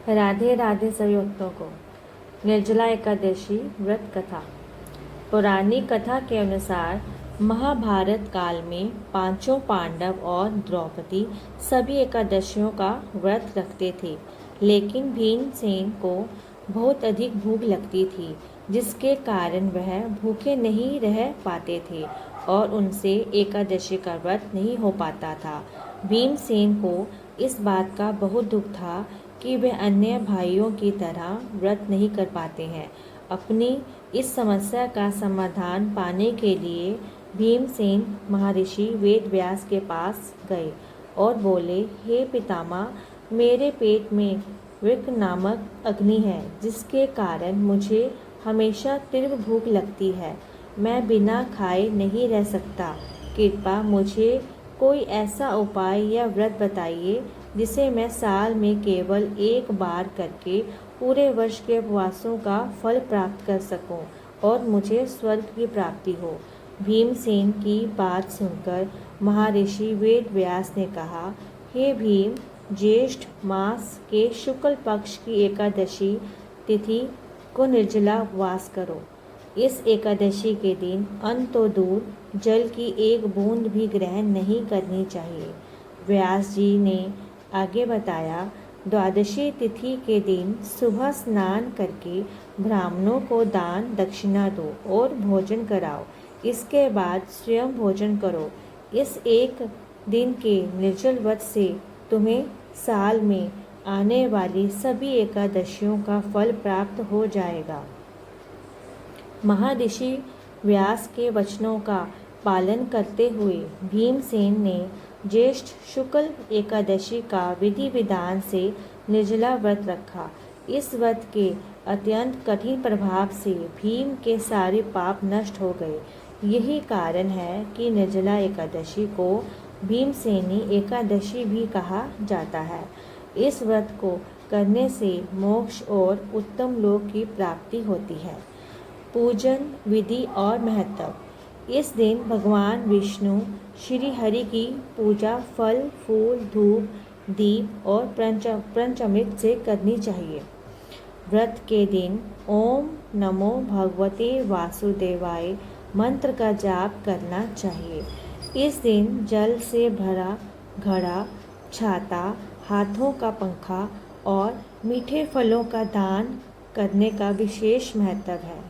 राधे राधे सभी भक्तों को। निर्जला एकादशी व्रत कथा। पुरानी कथा के अनुसार महाभारत काल में पांचों पांडव और द्रौपदी सभी एकादशियों का व्रत रखते थे, लेकिन भीमसेन को बहुत अधिक भूख लगती थी, जिसके कारण वह भूखे नहीं रह पाते थे और उनसे एकादशी का व्रत नहीं हो पाता था। भीमसेन को इस बात का बहुत दुख था कि वे अन्य भाइयों की तरह व्रत नहीं कर पाते हैं। अपनी इस समस्या का समाधान पाने के लिए भीमसेन महर्षि वेदव्यास के पास गए और बोले, हे पितामह, मेरे पेट में वृक्क नामक अग्नि है, जिसके कारण मुझे हमेशा तीव्र भूख लगती है। मैं बिना खाए नहीं रह सकता। कृपया मुझे कोई ऐसा उपाय या व्रत बताइए जिसे मैं साल में केवल एक बार करके पूरे वर्ष के उपवासों का फल प्राप्त कर सकूं और मुझे स्वर्ग की प्राप्ति हो। भीमसेन की बात सुनकर महर्षि वेदव्यास ने कहा, हे भीम, ज्येष्ठ मास के शुक्ल पक्ष की एकादशी तिथि को निर्जला उपवास करो। इस एकादशी के दिन अन्न तो दूर, जल की एक बूंद भी ग्रहण नहीं करनी चाहिए। व्यास जी ने आगे बताया, द्वादशी तिथि के दिन सुबह स्नान करके ब्राह्मणों को दान दक्षिणा दो और भोजन कराओ। इसके बाद स्वयं भोजन करो। इस एक दिन के निर्जल व्रत से तुम्हें साल में आने वाली सभी एकादशियों का फल प्राप्त हो जाएगा। महर्षि व्यास के वचनों का पालन करते हुए भीमसेन ने ज्येष्ठ शुक्ल एकादशी का विधि विधान से निर्जला व्रत रखा। इस व्रत के अत्यंत कठिन प्रभाव से भीम के सारे पाप नष्ट हो गए। यही कारण है कि निर्जला एकादशी को भीमसेनी एकादशी भी कहा जाता है। इस व्रत को करने से मोक्ष और उत्तम लोक की प्राप्ति होती है। पूजन विधि और महत्व। इस दिन भगवान विष्णु श्री हरि की पूजा फल फूल धूप दीप और पंचामृत से करनी चाहिए। व्रत के दिन ओम नमो भगवते वासुदेवाय मंत्र का जाप करना चाहिए। इस दिन जल से भरा घड़ा, छाता, हाथों का पंखा और मीठे फलों का दान करने का विशेष महत्व है।